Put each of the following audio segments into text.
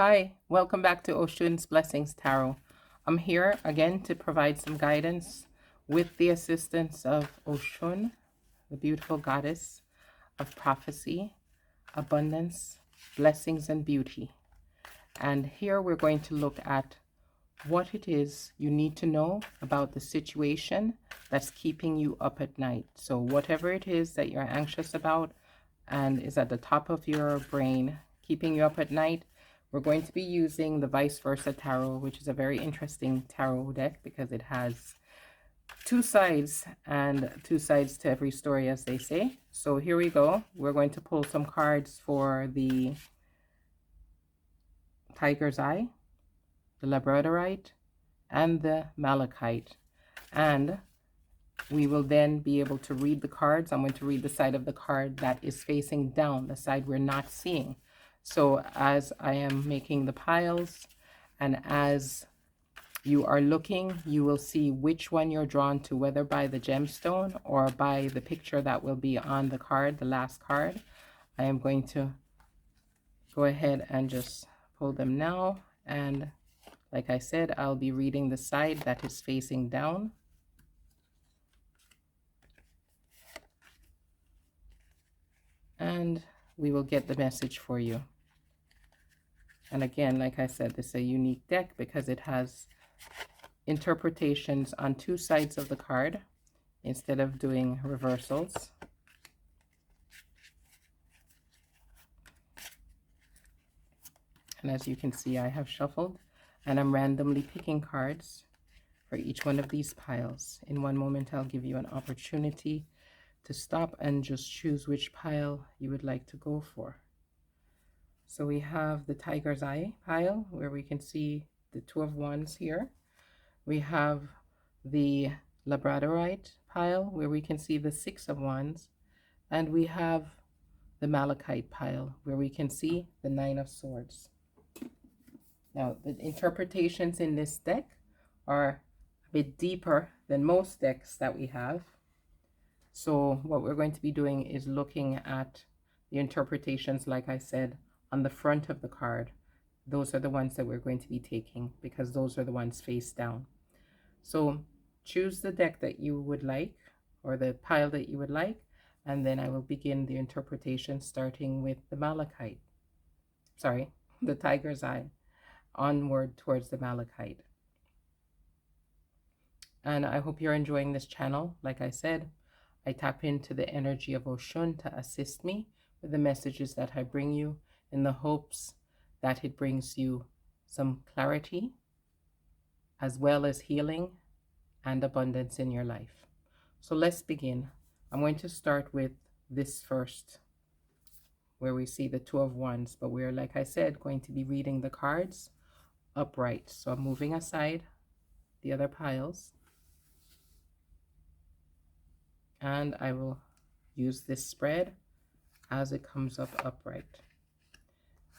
Hi, welcome back to Oshun's Blessings Tarot. I'm here again to provide some guidance with the assistance of Oshun, the beautiful goddess of prophecy, abundance, blessings, and beauty. And here we're going to look at what it is you need to know about the situation that's keeping you up at night. So whatever it is that you're anxious about and is at the top of your brain, keeping you up at night, we're going to be using the Vice Versa Tarot, which is a very interesting tarot deck because it has two sides and two sides to every story, as they say. So here we go. We're going to pull some cards for the Tiger's Eye, the Labradorite, and the Malachite. And we will then be able to read the cards. I'm going to read the side of the card that is facing down, the side we're not seeing. So as I am making the piles and as you are looking, you will see which one you're drawn to, whether by the gemstone or by the picture that will be on the card, the last card. I am going to go ahead and just pull them now. And like I said, I'll be reading the side that is facing down. And we will get the message for you. And again, like I said, this is a unique deck because it has interpretations on two sides of the card instead of doing reversals. And as you can see, I have shuffled and I'm randomly picking cards for each one of these piles. In one moment, I'll give you an opportunity to stop and just choose which pile you would like to go for. So we have the Tiger's Eye pile where we can see the Two of Wands here. We have the Labradorite pile where we can see the Six of Wands. And we have the Malachite pile where we can see the Nine of Swords. Now, the interpretations in this deck are a bit deeper than most decks that we have. So what we're going to be doing is looking at the interpretations, like I said, on the front of the card. Those are the ones that we're going to be taking because those are the ones face down. So choose the deck that you would like or the pile that you would like, and then I will begin the interpretation starting with the Malachite. Sorry, the Tiger's Eye, onward towards the Malachite. And I hope you're enjoying this channel. Like I said, I tap into the energy of Oshun to assist me with the messages that I bring you in the hopes that it brings you some clarity as well as healing and abundance in your life. So let's begin. I'm going to start with this first, where we see the Two of Wands, but we're, like I said, going to be reading the cards upright. So I'm moving aside the other piles, and I will use this spread as it comes up upright.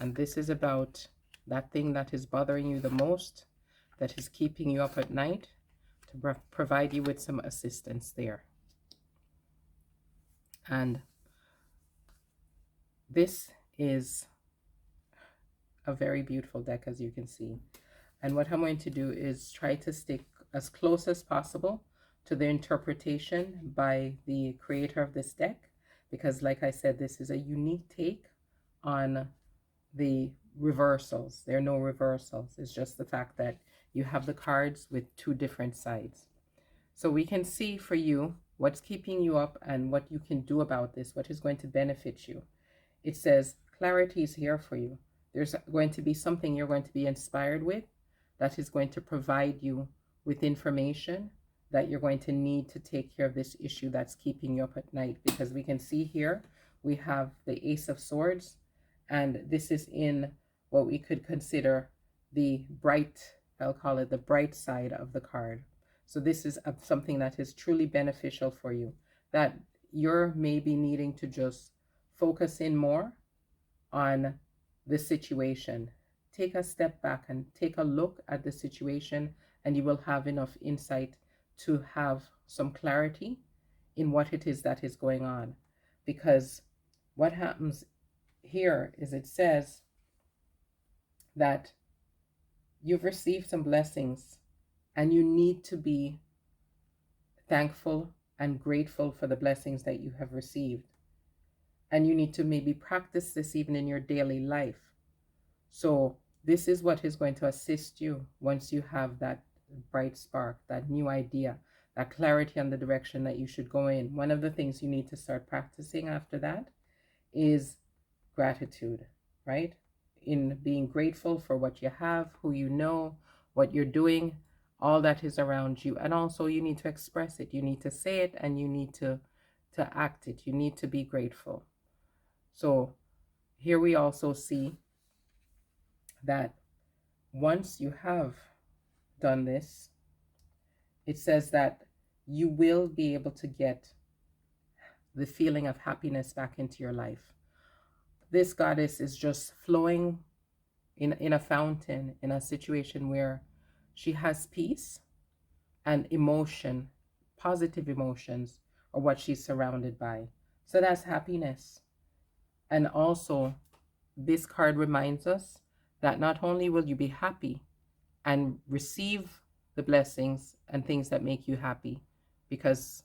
And this is about that thing that is bothering you the most, that is keeping you up at night, to provide you with some assistance there. And this is a very beautiful deck, as you can see. And what I'm going to do is try to stick as close as possible to the interpretation by the creator of this deck, because like I said, this is a unique take on the reversals. There are no reversals. It's just the fact that you have the cards with two different sides. So we can see for you what's keeping you up and what you can do about this, what is going to benefit you. It says clarity is here for you. There's going to be something you're going to be inspired with that is going to provide you with information that you're going to need to take care of this issue that's keeping you up at night. Because we can see here, we have the Ace of Swords, and this is in what we could consider the bright, I'll call it the bright side of the card. So this is something that is truly beneficial for you, that you're maybe needing to just focus in more on the situation. Take a step back and take a look at the situation, and you will have enough insight to have some clarity in what it is that is going on. Because what happens here is it says that you've received some blessings and you need to be thankful and grateful for the blessings that you have received. And you need to maybe practice this even in your daily life. So this is what is going to assist you once you have that bright spark, that new idea, that clarity on the direction that you should go in. One of the things you need to start practicing after that is gratitude, right? In being grateful for what you have, who you know, what you're doing, all that is around you. And also you need to express it. You need to say it and you need to act it. You need to be grateful. So here we also see that once you have done this, it says that you will be able to get the feeling of happiness back into your life. This goddess is just flowing in a fountain, in a situation where she has peace and emotion, positive emotions, are what she's surrounded by. So that's happiness. And also, this card reminds us that not only will you be happy and receive the blessings and things that make you happy, because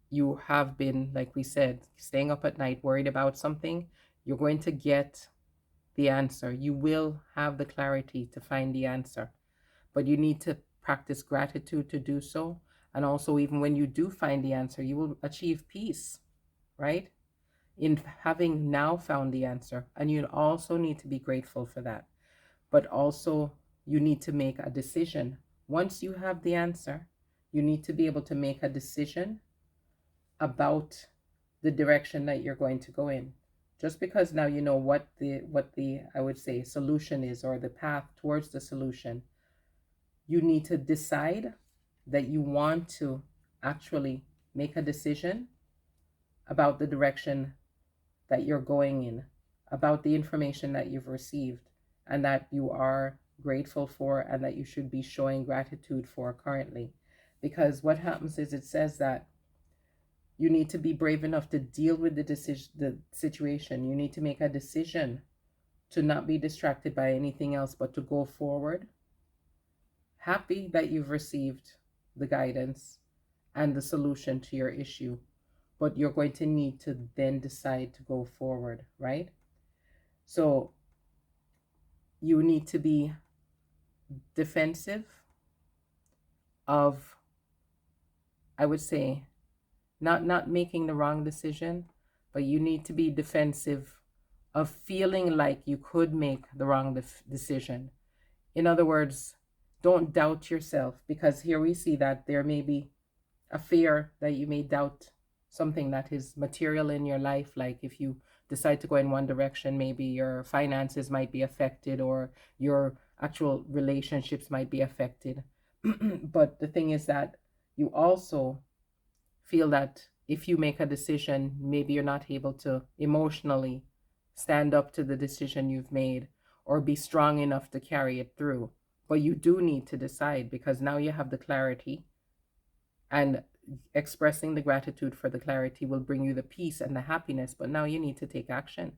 you have been, like we said, staying up at night worried about something, you're going to get the answer. You will have the clarity to find the answer, but you need to practice gratitude to do so. And also, even when you do find the answer, you will achieve peace, right? In having now found the answer. And you also need to be grateful for that. But also, you need to make a decision. Once you have the answer, you need to be able to make a decision about the direction that you're going to go in. Just because now you know what the I would say solution is, or the path towards the solution, you need to decide that you want to actually make a decision about the direction that you're going in, about the information that you've received and that you are grateful for and that you should be showing gratitude for currently. Because what happens is, it says that you need to be brave enough to deal with the situation. You need to make a decision to not be distracted by anything else, but to go forward. Happy that you've received the guidance and the solution to your issue, but you're going to need to then decide to go forward, right? So you need to be defensive of, I would say, not making the wrong decision, but you need to be defensive of feeling like you could make the wrong decision. In other words, don't doubt yourself, because here we see that there may be a fear that you may doubt something that is material in your life. Like if you decide to go in one direction, maybe your finances might be affected or your actual relationships might be affected. But the thing is that you also feel that if you make a decision, maybe you're not able to emotionally stand up to the decision you've made or be strong enough to carry it through. But you do need to decide, because now you have the clarity, and expressing the gratitude for the clarity will bring you the peace and the happiness. But now you need to take action.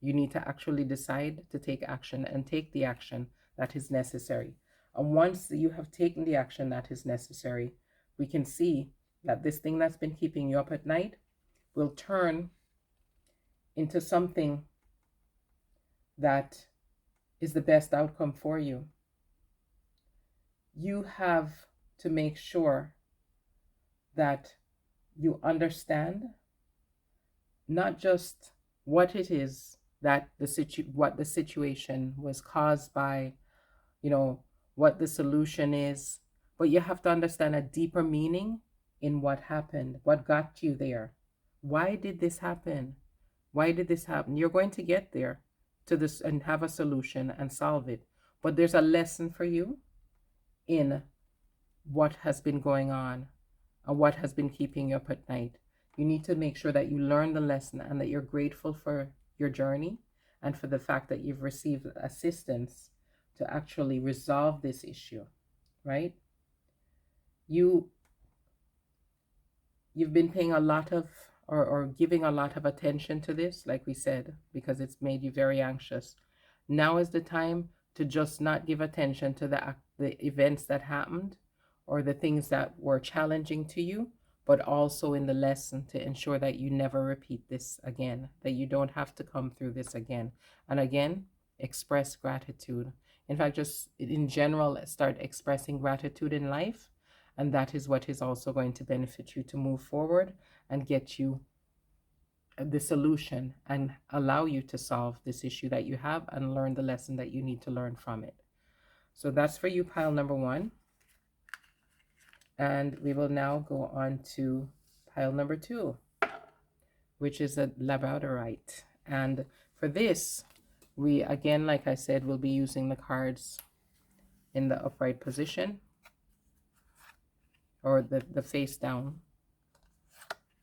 You need to actually decide to take action and take the action that is necessary. And once you have taken the action that is necessary, we can see that this thing that's been keeping you up at night will turn into something that is the best outcome for you. You have to make sure that you understand not just what it is that what the situation was caused by, what the solution is, but you have to understand a deeper meaning in what happened, what got you there. Why did this happen? Why did this happen? You're going to get there to this and have a solution and solve it. But there's a lesson for you in what has been going on and what has been keeping you up at night. You need to make sure that you learn the lesson and that you're grateful for your journey and for the fact that you've received assistance to actually resolve this issue, right? You've been paying a lot of or giving a lot of attention to this, like we said, because it's made you very anxious. Now is the time to just not give attention to the events that happened or the things that were challenging to you, but also in the lesson to ensure that you never repeat this again, that you don't have to come through this again. And again, express gratitude. In fact, just in general, start expressing gratitude in life. And that is what is also going to benefit you to move forward and get you the solution and allow you to solve this issue that you have and learn the lesson that you need to learn from it. So that's for you, pile number 1. And we will now go on to pile number 2, which is a Labradorite. And for this, we, again, like I said, will be using the cards in the upright position, or the face down,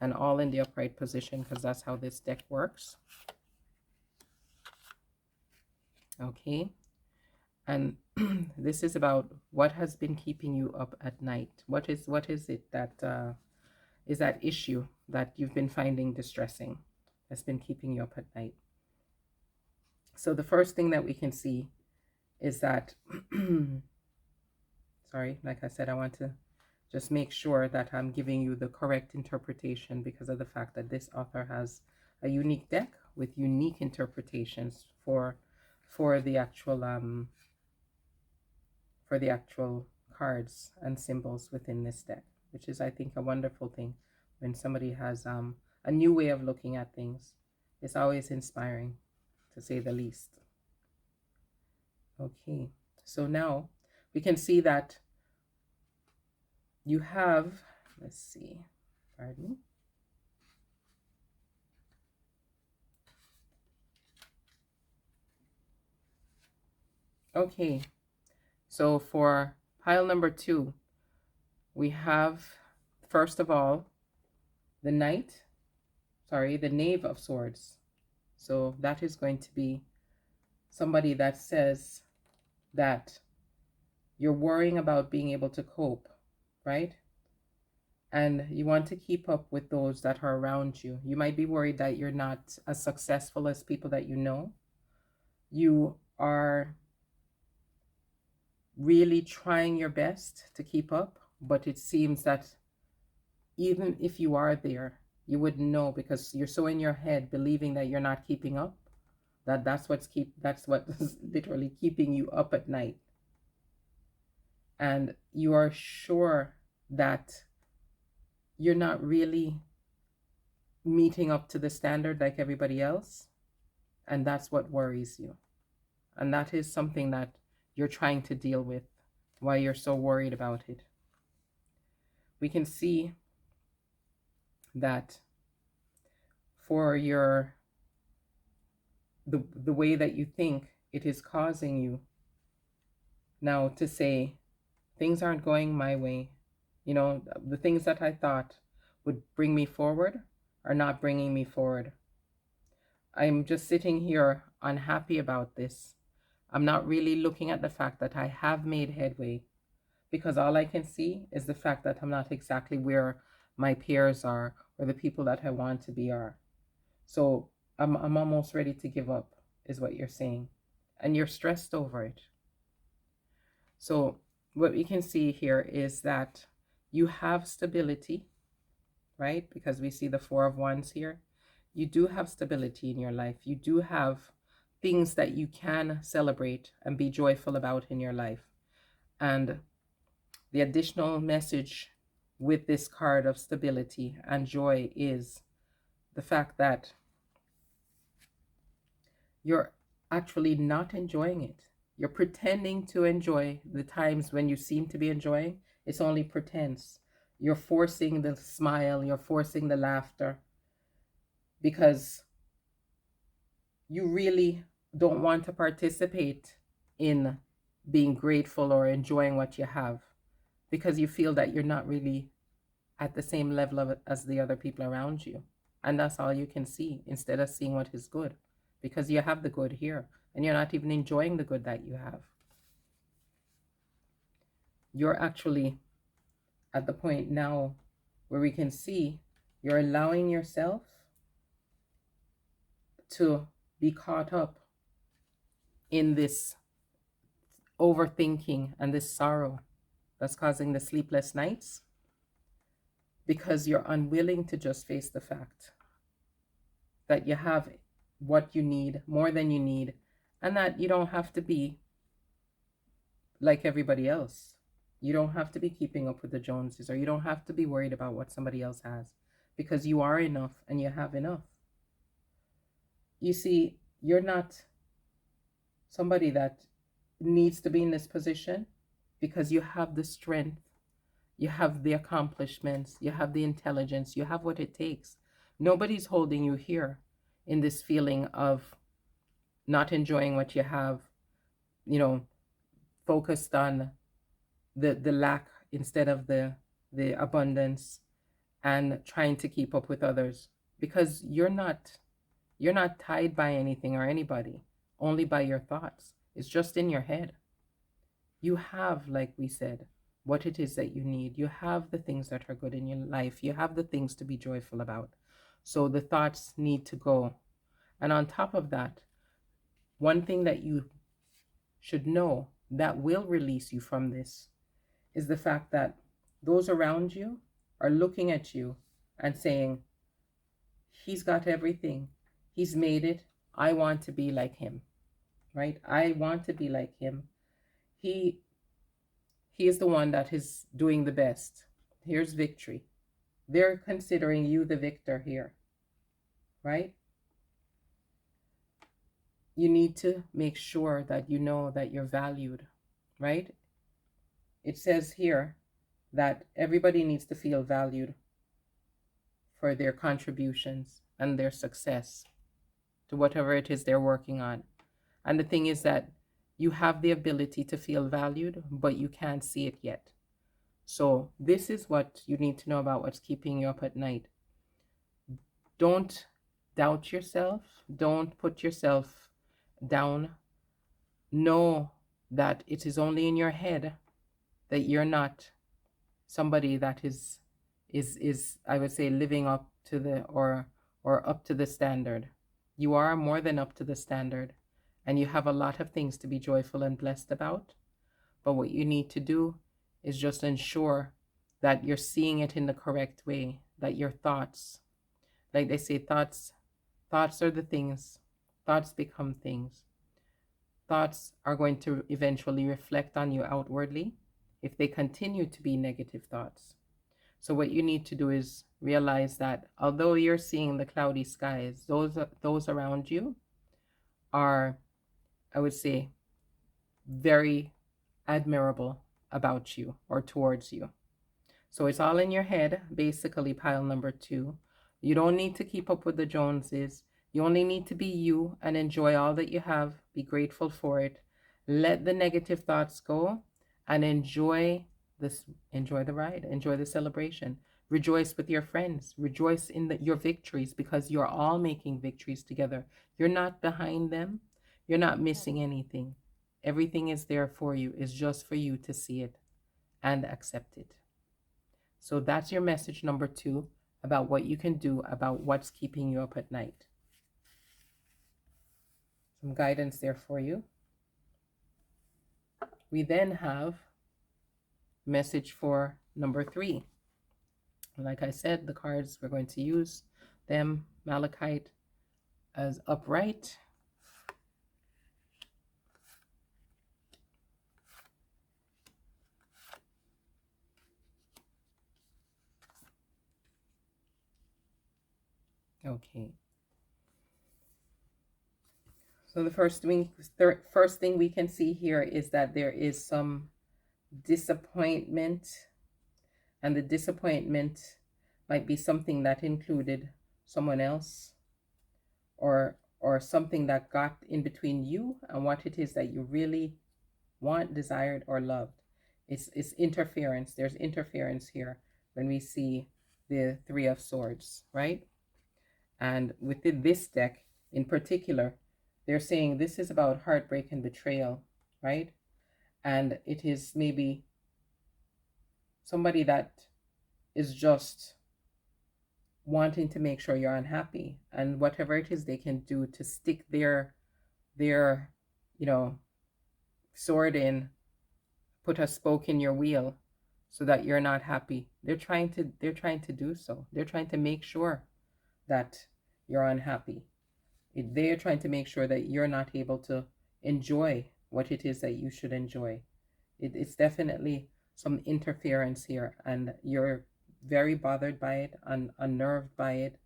and all in the upright position, because that's how this deck works. Okay. And this is about what has been keeping you up at night. What is it that is that issue that you've been finding distressing, that's been keeping you up at night? So the first thing that we can see is that, sorry, like I said, I want to just make sure that I'm giving you the correct interpretation because of the fact that this author has a unique deck with unique interpretations for the actual cards and symbols within this deck, which is, I think, a wonderful thing. When somebody has a new way of looking at things, it's always inspiring, to say the least. Okay, so now we can see that you have, let's see, pardon me. Okay, so for pile number 2, we have, first of all, the Knave of Swords. So that is going to be somebody that says that you're worrying about being able to cope, right? And you want to keep up with those that are around you. You might be worried that you're not as successful as people that you know. You are really trying your best to keep up, but it seems that even if you are there, you wouldn't know because you're so in your head believing that you're not keeping up, that's what's literally keeping you up at night. And you are sure that you're not really meeting up to the standard like everybody else, and that's what worries you. And that is something that you're trying to deal with, why you're so worried about it. We can see that for the way that you think, it is causing you now to say, things aren't going my way. You know, the things that I thought would bring me forward are not bringing me forward. I'm just sitting here unhappy about this. I'm not really looking at the fact that I have made headway, because all I can see is the fact that I'm not exactly where my peers are or the people that I want to be are. So I'm almost ready to give up, is what you're saying. And you're stressed over it. So what we can see here is that you have stability, right? Because we see the 4 of Wands here. You do have stability in your life. You do have things that you can celebrate and be joyful about in your life. And the additional message with this card of stability and joy is the fact that you're actually not enjoying it. You're pretending to enjoy the times when you seem to be enjoying. It's only pretense. You're forcing the smile, you're forcing the laughter, because you really don't want to participate in being grateful or enjoying what you have, because you feel that you're not really at the same level of it as the other people around you. And that's all you can see, instead of seeing what is good, because you have the good here and you're not even enjoying the good that you have. You're actually at the point now where we can see you're allowing yourself to be caught up in this overthinking and this sorrow that's causing the sleepless nights, because you're unwilling to just face the fact that you have what you need, more than you need, and that you don't have to be like everybody else. You don't have to be keeping up with the Joneses, or you don't have to be worried about what somebody else has, because you are enough and you have enough. You see, you're not somebody that needs to be in this position, because you have the strength, you have the accomplishments, you have the intelligence, you have what it takes. Nobody's holding you here in this feeling of not enjoying what you have, focused on the lack instead of the abundance, and trying to keep up with others, because you're not tied by anything or anybody, only by your thoughts. It's just in your head. You have, like we said, what it is that you need. You have the things that are good in your life. You have the things to be joyful about. So the thoughts need to go. And on top of that, one thing that you should know that will release you from this is the fact that those around you are looking at you and saying, he's got everything. He's made it. I want to be like him, right? I want to be like him. He is the one that is doing the best. Here's victory. They're considering you the victor here, right? You need to make sure that you know that you're valued, right? It says here that everybody needs to feel valued for their contributions and their success to whatever it is they're working on. And the thing is that you have the ability to feel valued, but you can't see it yet. So this is what you need to know about what's keeping you up at night. Don't doubt yourself. Don't put yourself down. Know that it is only in your head, that you're not somebody that is I would say living up to the or up to the standard. You are more than up to the standard, and you have a lot of things to be joyful and blessed about. But what you need to do is just ensure that you're seeing it in the correct way, that your thoughts, like they say, thoughts are the things. Thoughts become things. Thoughts are going to eventually reflect on you outwardly if they continue to be negative thoughts. So what you need to do is realize that although you're seeing the cloudy skies, those around you are, I would say, very admirable about you or towards you. So it's all in your head, basically, pile number 2. You don't need to keep up with the Joneses. You only need to be you and enjoy all that you have. Be grateful for it. Let the negative thoughts go and enjoy the ride, enjoy the celebration. Rejoice with your friends. Rejoice in your victories, because you're all making victories together. You're not behind them. You're not missing anything. Everything is there for you. It's just for you to see it and accept it. So that's your message number 2 about what you can do about what's keeping you up at night. Some guidance there for you. We then have message for number 3. Like I said, the cards, we're going to use them, Malachite as upright, okay. So the first thing we can see here is that there is some disappointment, and the disappointment might be something that included someone else, or something that got in between you and what it is that you really want, desired, or loved. It's interference. There's interference here when we see the 3 of Swords, right? And within this deck in particular, they're saying this is about heartbreak and betrayal, right? And it is maybe somebody that is just wanting to make sure you're unhappy, and whatever it is they can do to stick their you know, sword in, put a spoke in your wheel so that you're not happy. They're trying to do so. They're trying to make sure that you're unhappy. They're trying to make sure that you're not able to enjoy what it is that you should enjoy. It's definitely some interference here, and you're very bothered by it, unnerved by it,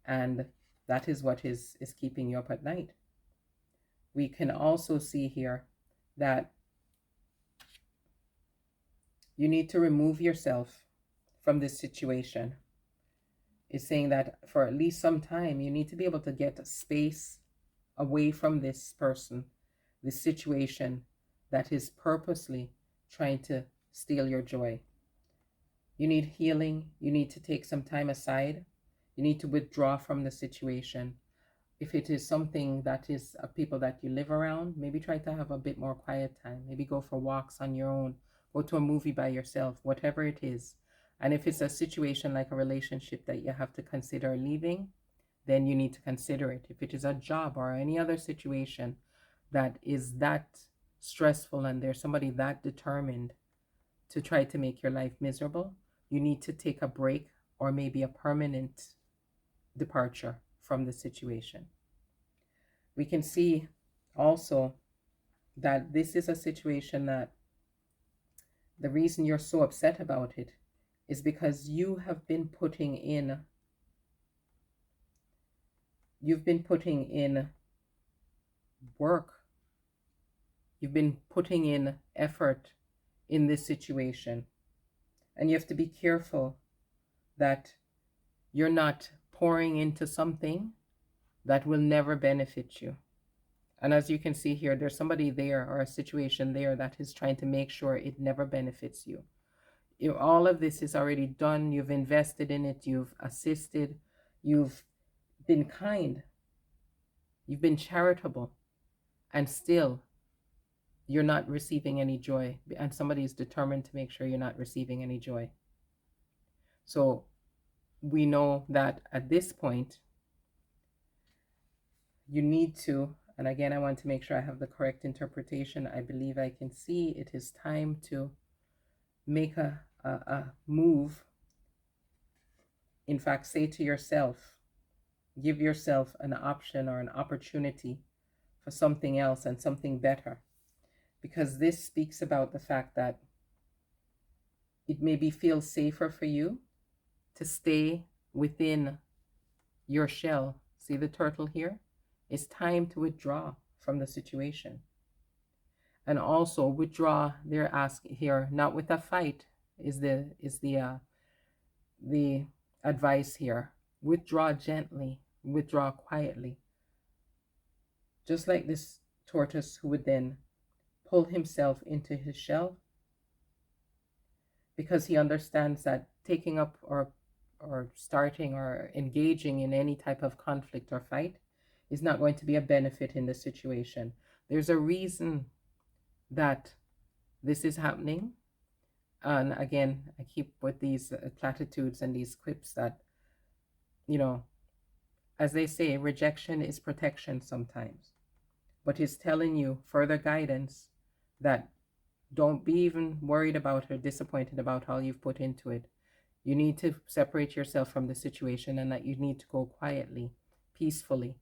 and that is what is keeping you up at night. We can also see here that you need to remove yourself from this situation. It's saying that for at least some time, you need to be able to get space away from this person, this situation that is purposely trying to steal your joy. You need healing. You need to take some time aside. You need to withdraw from the situation. If it is something that is people that you live around, maybe try to have a bit more quiet time. Maybe go for walks on your own, go to a movie by yourself, whatever it is. And if it's a situation like a relationship that you have to consider leaving, then you need to consider it. If it is a job or any other situation that is that stressful and there's somebody that determined to try to make your life miserable, you need to take a break or maybe a permanent departure from the situation. We can see also that this is a situation that the reason you're so upset about it is because you've been putting in work. You've been putting in effort in this situation. And you have to be careful that you're not pouring into something that will never benefit you. And as you can see here, there's somebody there or a situation there that is trying to make sure it never benefits you. All of this is already done. You've invested in it. You've assisted. You've been kind. You've been charitable. And still, you're not receiving any joy. And somebody is determined to make sure you're not receiving any joy. So we know that at this point, you need to, and again, I want to make sure I have the correct interpretation. I believe I can see it is time to make a move. In fact, say to yourself, give yourself an option or an opportunity for something else and something better. Because this speaks about the fact that it maybe feels safer for you to stay within your shell. See the turtle here? It's time to withdraw from the situation. And also withdraw, they're asking here, not with a fight is the advice here. Withdraw gently, withdraw quietly. Just like this tortoise who would then pull himself into his shell, because he understands that taking up or starting or engaging in any type of conflict or fight is not going to be a benefit in the situation. There's a reason that this is happening. And again, I keep with these platitudes and these quips that, as they say, rejection is protection sometimes. But it's telling you further guidance that don't be even worried about or disappointed about all you've put into it. You need to separate yourself from the situation, and that you need to go quietly, peacefully.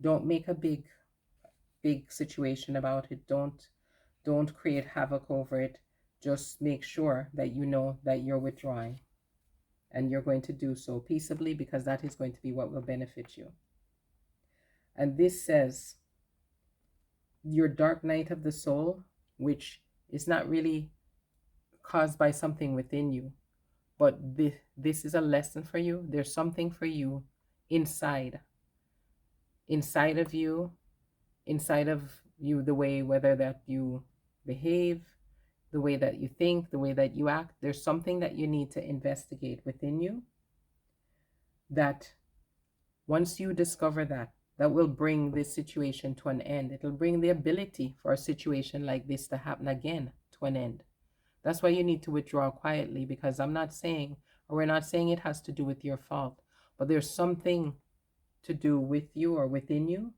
Don't make a big situation about it. Don't create havoc over it. Just make sure that you know that you're withdrawing, and you're going to do so peaceably, because that is going to be what will benefit you. And this says your dark night of the soul, which is not really caused by something within you, but this is a lesson for you. There's something for you inside of you, the way, whether that you behave, the way that you think, the way that you act. There's something that you need to investigate within you, that once you discover that will bring this situation to an end. It'll bring the ability for a situation like this to happen again to an end. That's why you need to withdraw quietly, because we're not saying it has to do with your fault, but there's something to do with you or within you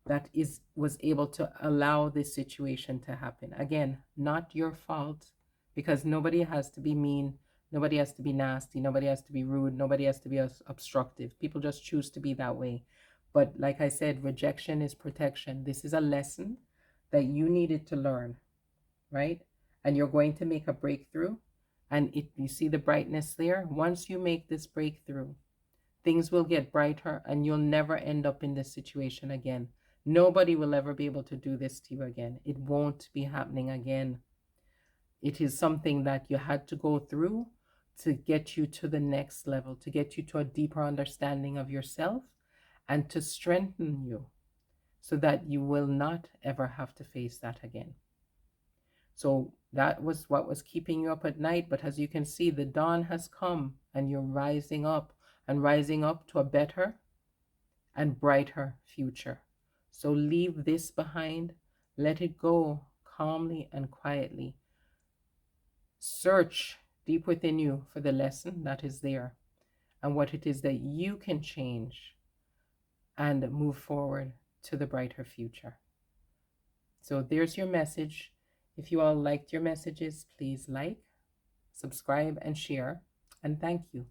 that was able to allow this situation to happen. Again, not your fault, because nobody has to be mean, nobody has to be nasty, nobody has to be rude, nobody has to be obstructive. People just choose to be that way. But like I said, rejection is protection. This is a lesson that you needed to learn, right? And you're going to make a breakthrough. And you see the brightness there. Once you make this breakthrough, things will get brighter and you'll never end up in this situation again. Nobody will ever be able to do this to you again. It won't be happening again. It is something that you had to go through to get you to the next level, to get you to a deeper understanding of yourself and to strengthen you so that you will not ever have to face that again. So that was what was keeping you up at night. But as you can see, the dawn has come and you're rising up and rising up to a better and brighter future. So leave this behind. Let it go calmly and quietly. Search deep within you for the lesson that is there and what it is that you can change and move forward to the brighter future. So there's your message. If you all liked your messages, please like, subscribe, and share. And thank you.